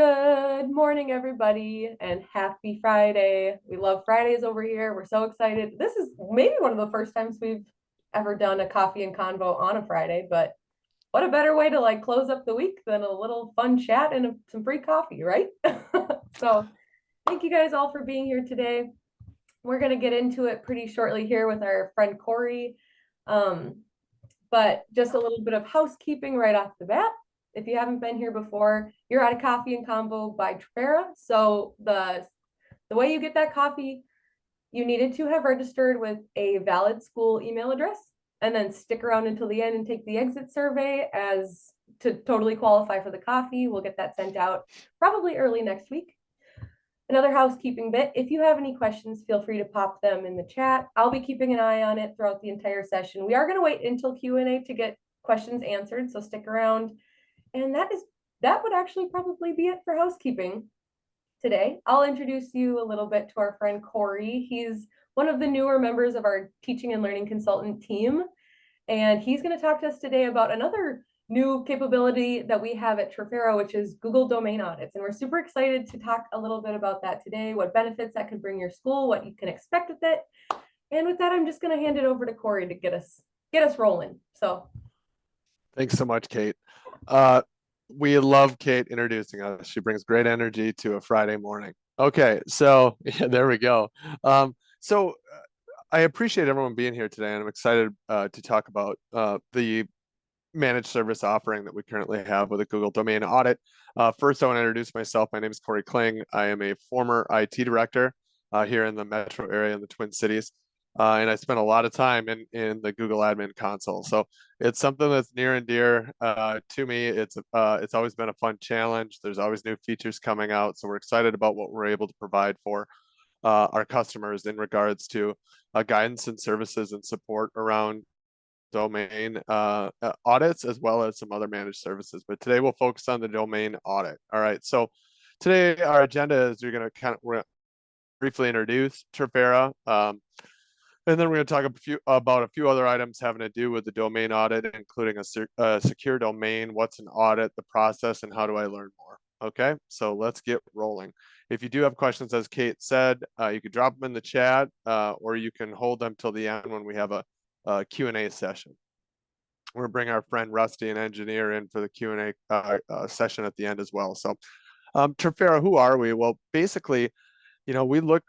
Good morning, everybody, and happy Friday. We love Fridays over here. We're so excited. This is maybe one of the first times we've ever done a coffee and convo on a Friday, but what a better way to like close up the week than a little fun chat and some free coffee, right? So, thank you guys all for being here today. We're going to get into it pretty shortly here with our friend Corey. Um, but just a little bit of housekeeping right off the bat. If you haven't been here before, you're at a coffee and combo by Trafera. So the way you get that coffee, you needed to have registered with a valid school email address and then stick around until the end and take the exit survey as to totally qualify for the coffee. We'll get that sent out probably early next week. Another housekeeping bit, if you have any questions, feel free to pop them in the chat. I'll be keeping an eye on it throughout the entire session. We are going to wait until Q&A to get questions answered, so stick around. And that would actually probably be it for housekeeping today. I'll introduce you a little bit to our friend Corey. He's one of the newer members of our teaching and learning consultant team. And he's going to talk to us today about another new capability that we have at Trafera, which is Google Domain Audits. And we're super excited to talk a little bit about that today, what benefits that could bring your school, what you can expect with it. And with that, I'm just going to hand it over to Corey to get us rolling. So thanks so much, Kate. We love Kate introducing us. She brings great energy to a Friday morning. Okay, so yeah, there we go. So I appreciate everyone being here today, and I'm excited to talk about the managed service offering that we currently have with a Google Domain Audit. First, I want to introduce myself. My name is Corey Kling. I am a former IT director here in the metro area in the Twin Cities. And I spent a lot of time in the Google Admin Console. So it's something that's near and dear to me. It's always been a fun challenge. There's always new features coming out. So we're excited about what we're able to provide for our customers in regards to guidance and services and support around domain audits, as well as some other managed services. But today we'll focus on the domain audit. All right. So today our agenda is we're going to briefly introduce Trafera. And then we're going to talk about a few other items having to do with the domain audit, including a secure domain, what's an audit, the process, and how do I learn more. Okay, so let's get rolling. If you do have questions, as Kate said, you can drop them in the chat, or you can hold them till the end when we have a Q&A session. We're going to bring our friend Rusty, an engineer, in for the Q&A session at the end as well. So Trafera, who are we? Well, basically, we look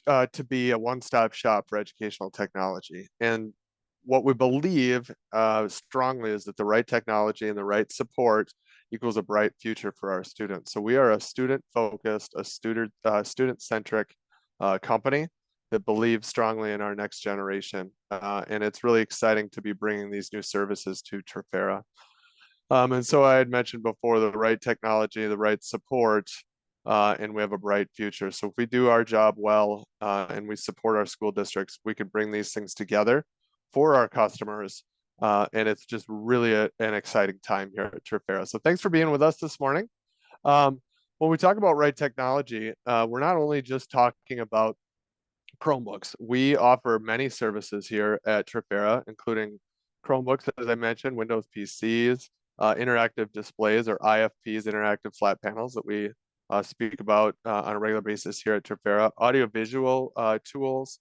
to be a one-stop shop for educational technology. And what we believe strongly is that the right technology and the right support equals a bright future for our students. So we are a student-focused, student-centric company that believes strongly in our next generation. And it's really exciting to be bringing these new services to Trafera. And so I had mentioned before, the right technology, the right support, and we have a bright future. So if we do our job well and we support our school districts, we can bring these things together for our customers. And it's just really an exciting time here at Trafera. So thanks for being with us this morning. When we talk about right technology, we're not only just talking about Chromebooks. We offer many services here at Trafera, including Chromebooks, as I mentioned, Windows PCs, interactive displays or IFPs, interactive flat panels that we speak about on a regular basis here at Trafera, audiovisual tools,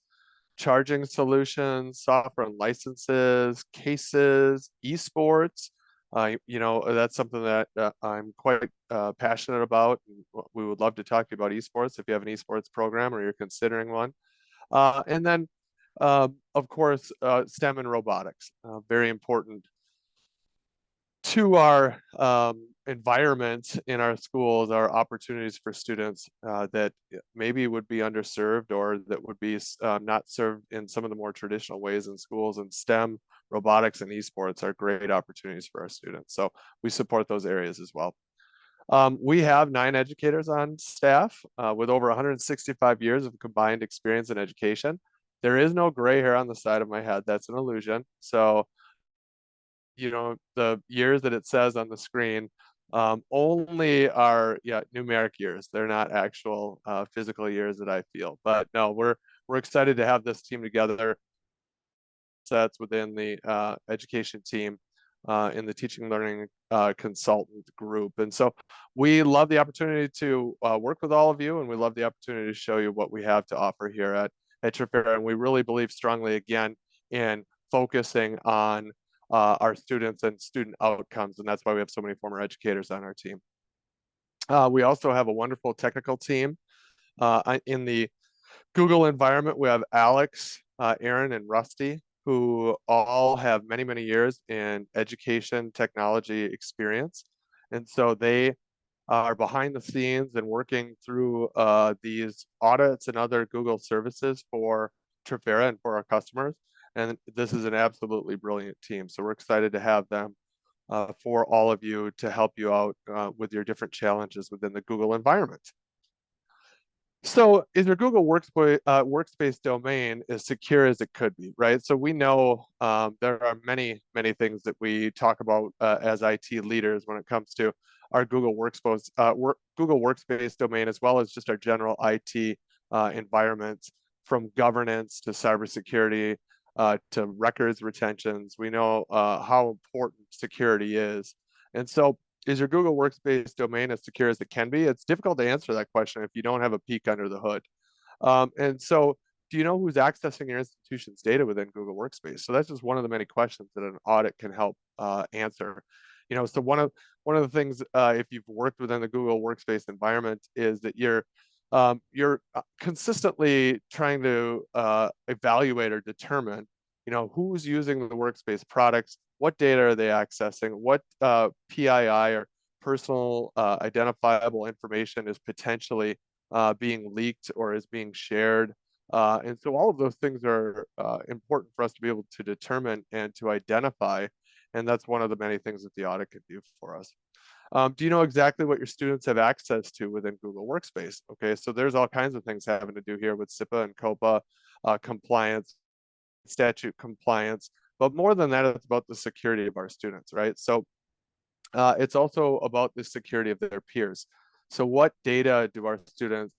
charging solutions, software and licenses, cases, esports. That's something that I'm quite passionate about. We would love to talk to you about esports if you have an esports program or you're considering one. And then, of course, STEM and robotics, very important to our environment in our schools, are opportunities for students that maybe would be underserved or that would be not served in some of the more traditional ways in schools. And STEM, robotics, and esports are great opportunities for our students. So we support those areas as well. We have 9 educators on staff with over 165 years of combined experience in education. There is no gray hair on the side of my head. That's an illusion. So, the years that it says on the screen only are numeric years. They're not actual physical years that I feel. But no, we're excited to have this team together. Sets within the education team in the teaching and learning consultant group. And so we love the opportunity to work with all of you, and we love the opportunity to show you what we have to offer here at Trafera. And we really believe strongly, again, in focusing on our students and student outcomes. And that's why we have so many former educators on our team. We also have a wonderful technical team. In the Google environment, we have Alex, Aaron, and Rusty, who all have many, many years in education technology experience. And so they are behind the scenes and working through these audits and other Google services for Trafera and for our customers. And this is an absolutely brilliant team. So we're excited to have them for all of you to help you out with your different challenges within the Google environment. So is your Google Workspace domain as secure as it could be, right? So we know there are many, many things that we talk about as IT leaders when it comes to our Google Workspace domain, as well as just our general IT environments, from governance to cybersecurity to records retentions. We know how important security is. And so is your Google Workspace domain as secure as it can be? It's difficult to answer that question if you don't have a peek under the hood. And so do you know who's accessing your institution's data within Google Workspace? So that's just one of the many questions that an audit can help answer. So one of the things, if you've worked within the Google Workspace environment, is that you're consistently trying to evaluate or determine, who's using the Workspace products, what data are they accessing, what PII or personal identifiable information is potentially being leaked or is being shared. And so all of those things are important for us to be able to determine and to identify. And that's one of the many things that the audit can do for us. Do you know exactly what your students have access to within Google Workspace? Okay, so there's all kinds of things having to do here with SIPA and COPA compliance, statute compliance, but more than that, it's about the security of our students, right? So it's also about the security of their peers. So what data do our students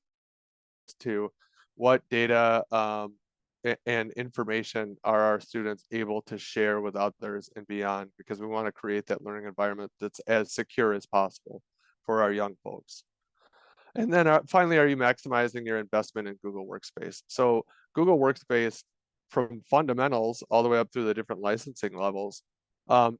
to, what data and information are our students able to share with others and beyond? Because we want to create that learning environment that's as secure as possible for our young folks. And then finally, are you maximizing your investment in Google Workspace? So Google Workspace, from fundamentals all the way up through the different licensing levels,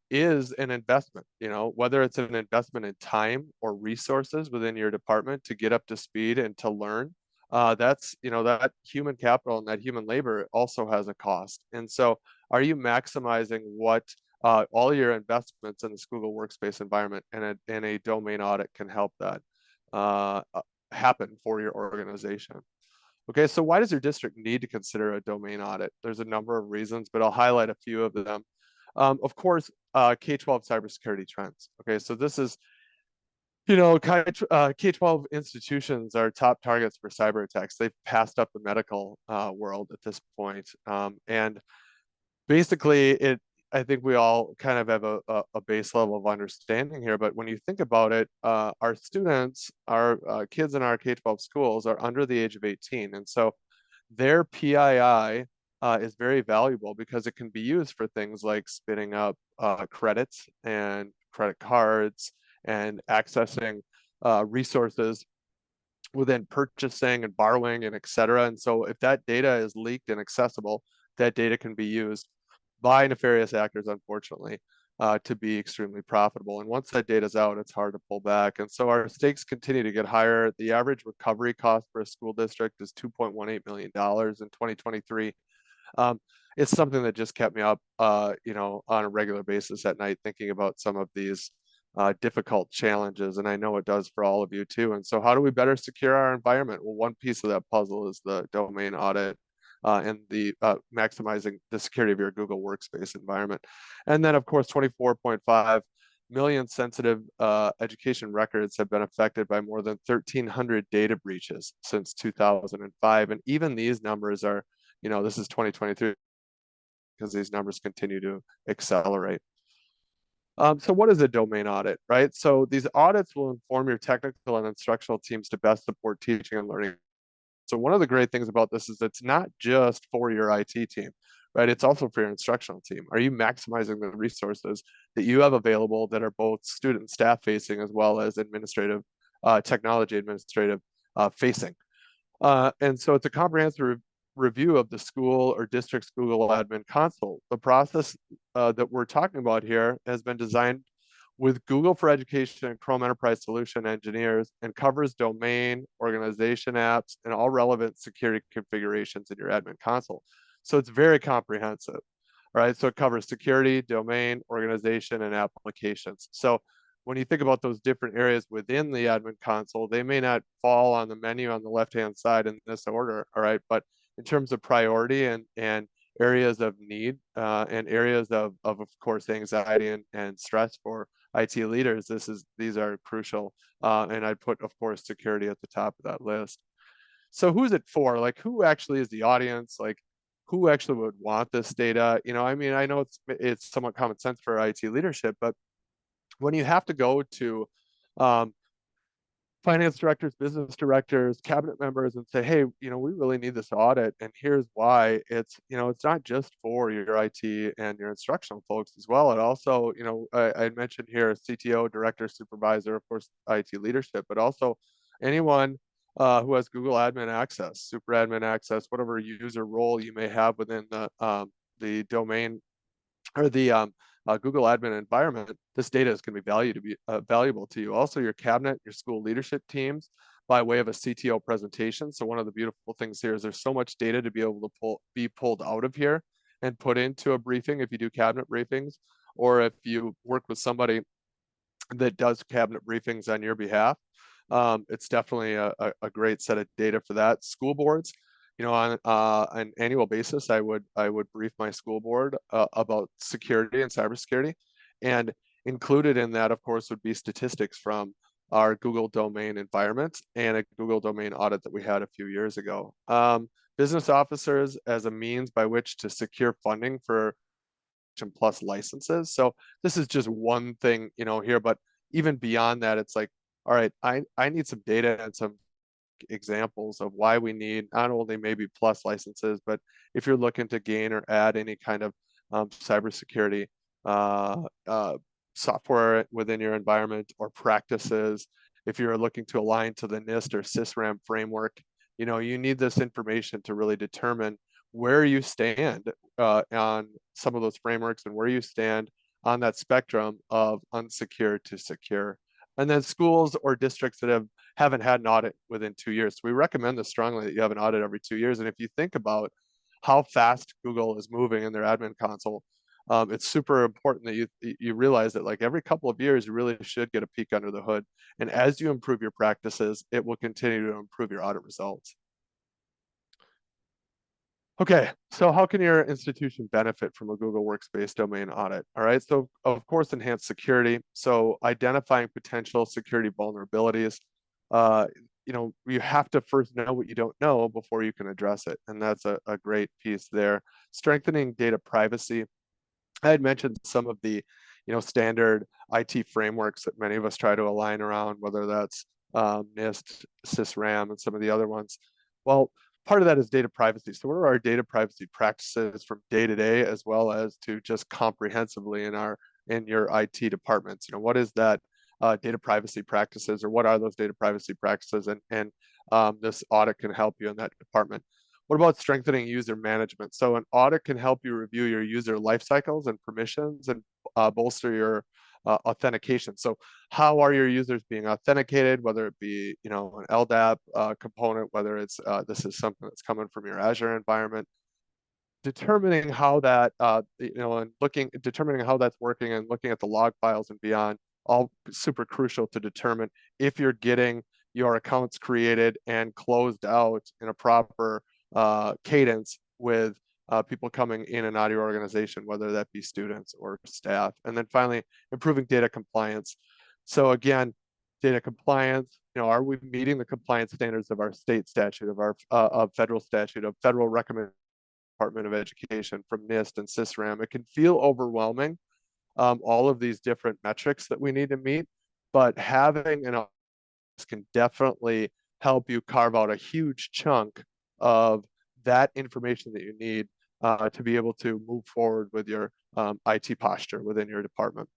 is an investment, whether it's an investment in time or resources within your department to get up to speed and to learn. That human capital and that human labor also has a cost. And so are you maximizing what all your investments in this Google Workspace environment, and a domain audit can help that happen for your organization? Okay, so why does your district need to consider a domain audit? There's a number of reasons, but I'll highlight a few of them. Of course, K-12 cybersecurity trends. Okay, so this is, K-12 institutions are top targets for cyber attacks. They've passed up the medical world at this point. And basically, I think we all kind of have a base level of understanding here, but when you think about it, our students, our kids in our K-12 schools are under the age of 18. And so their PII is very valuable because it can be used for things like spinning up credits and credit cards and accessing resources within purchasing and borrowing and et cetera. And so if that data is leaked and accessible, that data can be used by nefarious actors, unfortunately, to be extremely profitable. And once that data is out, it's hard to pull back. And so our stakes continue to get higher. The average recovery cost for a school district is $2.18 million in 2023. It's something that just kept me up, on a regular basis at night, thinking about some of these difficult challenges. And I know it does for all of you too. And so how do we better secure our environment? Well, one piece of that puzzle is the domain audit and the maximizing the security of your Google Workspace environment. And then of course, 24.5 million sensitive education records have been affected by more than 1,300 data breaches since 2005. And even these numbers are, this is 2023, because these numbers continue to accelerate. So what is a domain audit, right? So these audits will inform your technical and instructional teams to best support teaching and learning. So one of the great things about this is it's not just for your IT team, right? It's also for your instructional team. Are you maximizing the resources that you have available that are both student and staff facing as well as administrative, technology administrative facing? And so it's a comprehensive review of the school or district's Google Admin Console. The process that we're talking about here has been designed with Google for Education and Chrome Enterprise Solution engineers and covers domain, organization apps, and all relevant security configurations in your admin console. So it's very comprehensive, right? So it covers security, domain, organization, and applications. So when you think about those different areas within the admin console, they may not fall on the menu on the left-hand side in this order, all right? But in terms of priority and areas of need and areas of course, anxiety and stress for IT leaders, these are crucial. And I'd put, of course, security at the top of that list. So who's it for? Like, who actually is the audience? Like, who actually would want this data? I mean, I know it's somewhat common sense for IT leadership, but when you have to go to um, finance directors, business directors, cabinet members, and say, hey, we really need this audit, and here's why. It's not just for your IT and your instructional folks as well. It also, I mentioned here CTO, director, supervisor, of course, IT leadership, but also anyone who has Google admin access, super admin access, whatever user role you may have within the domain or the Google admin environment. This data is going to be valuable to you. Also, your cabinet, your school leadership teams, by way of a CTO presentation. So one of the beautiful things here is there's so much data to be able to be pulled out of here and put into a briefing if you do cabinet briefings, or if you work with somebody that does cabinet briefings on your behalf. It's definitely a great set of data for that. School boards, on an annual basis, I would brief my school board about security and cybersecurity, and included in that, of course, would be statistics from our Google domain environment and a Google domain audit that we had a few years ago. Business officers as a means by which to secure funding for plus licenses. So this is just one thing, here, but even beyond that, it's like, all right, I need some data and some examples of why we need not only maybe plus licenses, but if you're looking to gain or add any kind of cybersecurity uh, uh, software within your environment or practices, if you're looking to align to the NIST or SysRAM framework, you need this information to really determine where you stand on some of those frameworks and where you stand on that spectrum of unsecured to secure. And then schools or districts that haven't had an audit within 2 years. So we recommend this strongly that you have an audit every 2 years. And if you think about how fast Google is moving in their admin console, it's super important that you realize that like every couple of years, you really should get a peek under the hood. And as you improve your practices, it will continue to improve your audit results. Okay, so how can your institution benefit from a Google Workspace domain audit? All right, so of course, enhanced security. So identifying potential security vulnerabilities. Uh, you have to first know what you don't know before you can address it. And that's a great piece there. Strengthening data privacy. I had mentioned some of the, standard IT frameworks that many of us try to align around, whether that's NIST, SysRAM, and some of the other ones. Well, part of that is data privacy. So what are our data privacy practices from day to day, as well as to just comprehensively in your IT departments? What is that data privacy practices, or what are those data privacy practices? And this audit can help you in that department. What about strengthening user management? So an audit can help you review your user life cycles and permissions and bolster your authentication. So how are your users being authenticated, whether it be, an LDAP component, whether it's this is something that's coming from your Azure environment, determining how that, and determining how that's working and looking at the log files and beyond, all super crucial to determine if you're getting your accounts created and closed out in a proper cadence with people coming in and out of your organization, whether that be students or staff. And then finally, improving data compliance. So again, data compliance, are we meeting the compliance standards of our state statute, of our of federal statute, of federal recommendation Department of Education, from NIST and SysRAM? It can feel overwhelming, all of these different metrics that we need to meet, but having an audit can definitely help you carve out a huge chunk of that information that you need to be able to move forward with your IT posture within your department.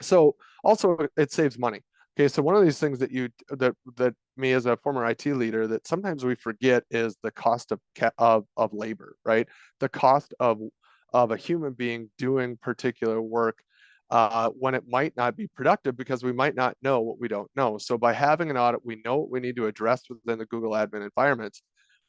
So also it saves money. Okay, so one of these things that me as a former IT leader that sometimes we forget is the cost of labor, right? The cost of a human being doing particular work when it might not be productive because we might not know what we don't know. So by having an audit, we know what we need to address within the Google admin environments,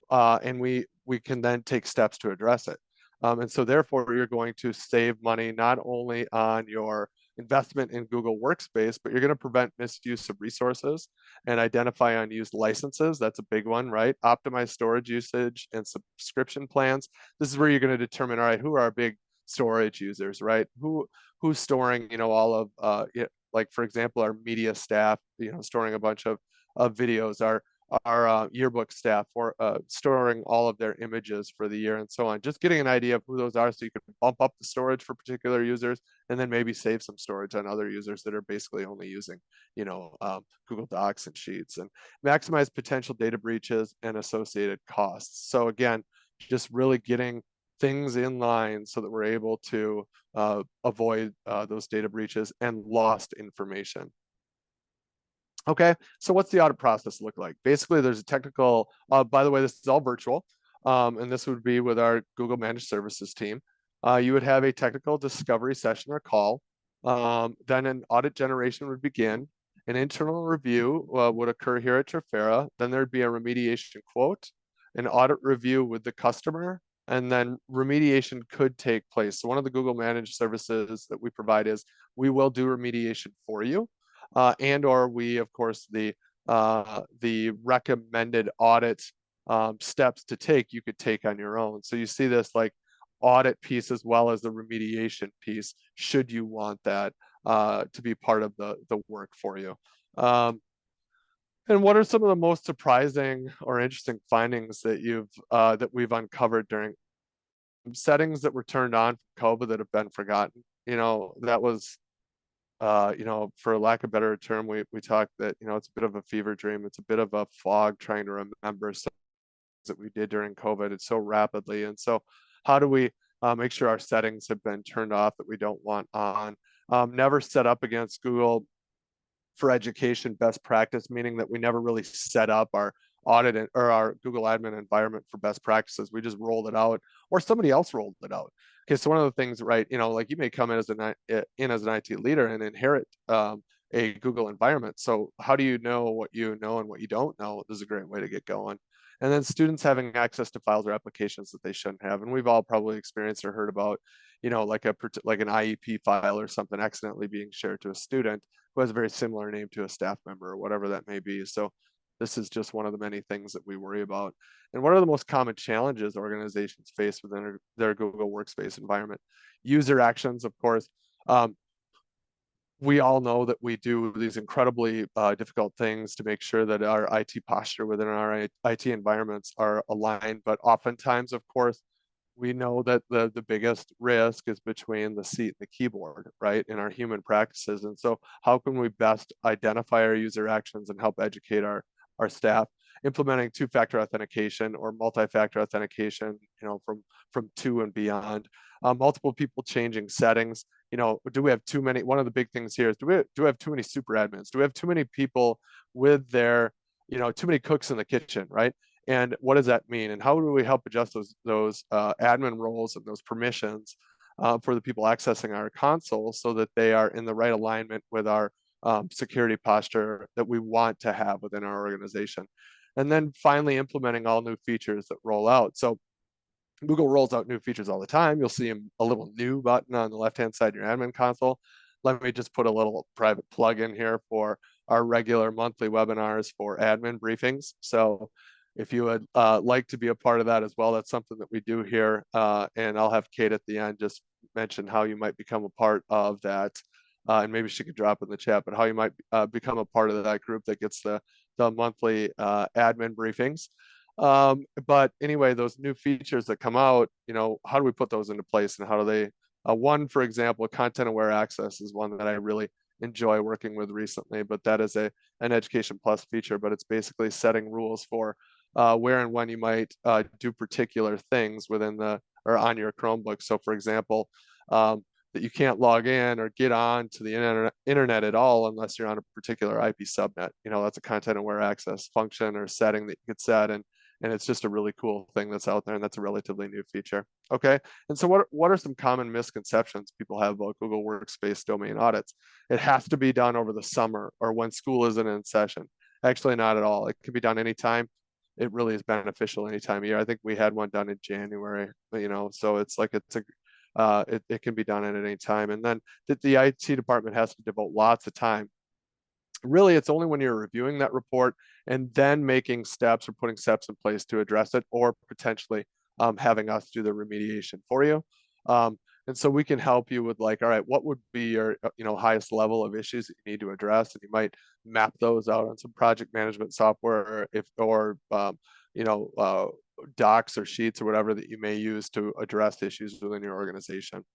and we can then take steps to address it. And so therefore, you're going to save money not only on your investment in Google Workspace, but you're going to prevent misuse of resources and identify unused licenses. That's a big one, right? Optimize storage usage and subscription plans. This is where you're going to determine, all right, who are our big storage users, right? Who's storing, all of, like for example, our media staff, storing a bunch of videos, our yearbook staff for storing all of their images for the year and so on. Just getting an idea of who those are so you can bump up the storage for particular users and then maybe save some storage on other users that are basically only using, Google Docs and Sheets, and maximize potential data breaches and associated costs. So again, just really getting things in line so that we're able to avoid those data breaches and lost information. Okay, so what's the audit process look like? Basically, there's a technical, by the way, this is all virtual, and this would be with our Google Managed Services team. You would have a technical discovery session or call. Then an audit generation would begin. An internal review would occur here at Trafera. Then there'd be a remediation quote, an audit review with the customer, and then remediation could take place. So one of the Google Managed Services that we provide is we will do remediation for you. And or we, of course, the recommended audit steps to take, you could take on your own. So you see this like audit piece as well as the remediation piece, should you want that to be part of the work for you. And what are some of the most surprising or interesting findings that we've uncovered during settings that were turned on from COVID that have been forgotten? That was for lack of a better term, we talked that, it's a bit of a fever dream. It's a bit of a fog trying to remember some things that we did during COVID. It's so rapidly. And so how do we make sure our settings have been turned off that we don't want on? Never set up against Google for education best practice, meaning that we never really set up our audit or our Google admin environment for best practices. We just rolled it out, or somebody else rolled it out. Okay, so one of the things, right, like you may come in as an IT leader and inherit a Google environment. So how do you know what you know and what you don't know? This is a great way to get going. And then students having access to files or applications that they shouldn't have. And we've all probably experienced or heard about, like an IEP file or something accidentally being shared to a student who has a very similar name to a staff member or whatever that may be. So this is just one of the many things that we worry about. And what are the most common challenges organizations face within their Google Workspace environment? User actions, of course. We all know that we do these incredibly difficult things to make sure that our IT posture within our IT environments are aligned. But oftentimes, of course, we know that the biggest risk is between the seat and the keyboard, right, in our human practices. And so how can we best identify our user actions and help educate our staff? Implementing two-factor authentication or multi-factor authentication, from two and beyond. Multiple people changing settings. Do we have too many? One of the big things here is do we have too many super admins? Do we have too many people with their, too many cooks in the kitchen, right? And what does that mean? And how do we help adjust those admin roles and those permissions for the people accessing our console so that they are in the right alignment with our security posture that we want to have within our organization? And then finally, implementing all new features that roll out. So Google rolls out new features all the time. You'll see a little new button on the left-hand side of your admin console. Let me just put a little private plug in here for our regular monthly webinars for admin briefings. So if you would like to be a part of that as well, that's something that we do here. And I'll have Kate at the end just mention how you might become a part of that. And maybe she could drop in the chat, but how you might become a part of that group that gets the monthly admin briefings. But anyway, those new features that come out, how do we put those into place and how do they, one, for example, content aware access is one that I really enjoy working with recently, but that is an Education Plus feature, but it's basically setting rules for where and when you might do particular things within the or on your Chromebook. So for example, that you can't log in or get on to the internet at all unless you're on a particular IP subnet. That's a content aware access function or setting that you could set, and it's just a really cool thing that's out there, and that's a relatively new feature. Okay. And so what are some common misconceptions people have about Google Workspace domain audits? It has to be done over the summer or when school isn't in session. Actually, not at all. It can be done anytime. It really is beneficial any time of year. I think we had one done in January, so it's like it can be done at any time. And then the IT department has to devote lots of time. Really, it's only when you're reviewing that report and then making steps or putting steps in place to address it, or potentially having us do the remediation for you. And so we can help you with like, all right, what would be your highest level of issues that you need to address, and you might map those out on some project management software, docs or sheets or whatever that you may use to address issues within your organization.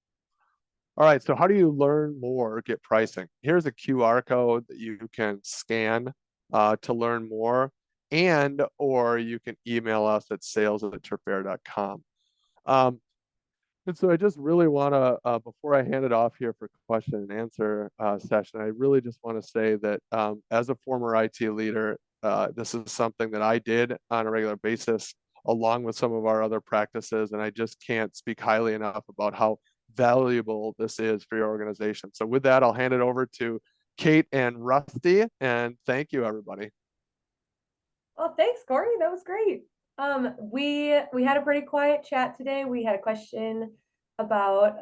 All right, so how do you learn more or get pricing? Here's a QR code that you can scan to learn more, or you can email us at sales@trafera.com. And so I just really want to, before I hand it off here for question and answer session, I really just want to say that as a former IT leader, this is something that I did on a regular basis, along with some of our other practices, and I just can't speak highly enough about how valuable this is for your organization. So with that, I'll hand it over to Kate and Rusty, and thank you, everybody. Well, thanks, Corey. That was great. We had a pretty quiet chat today. We had a question about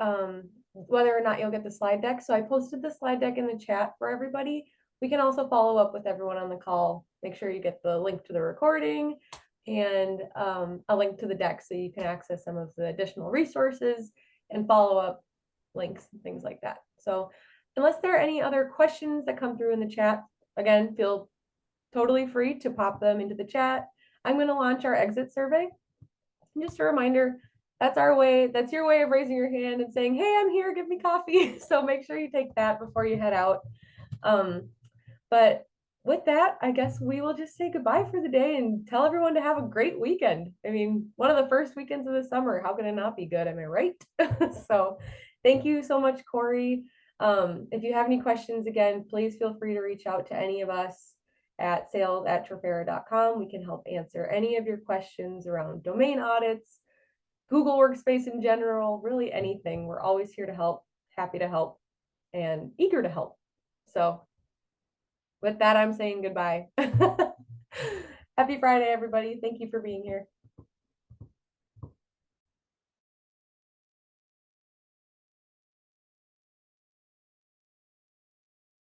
whether or not you'll get the slide deck. So I posted the slide deck in the chat for everybody. We can also follow up with everyone on the call. Make sure you get the link to the recording and a link to the deck so you can access some of the additional resources and follow up links and things like that. So unless there are any other questions that come through in the chat, again, feel totally free to pop them into the chat. I'm going to launch our exit survey. And just a reminder, that's your way of raising your hand and saying, hey, I'm here, give me coffee. So make sure you take that before you head out. But with that, I guess we will just say goodbye for the day and tell everyone to have a great weekend. I mean, one of the first weekends of the summer, how can it not be good? Am I right? So thank you so much, Corey. If you have any questions, again, please feel free to reach out to any of us at sales@trafera.com. We can help answer any of your questions around domain audits, Google Workspace in general, really anything. We're always here to help, happy to help, and eager to help. So with that, I'm saying goodbye. Happy Friday, everybody. Thank you for being here.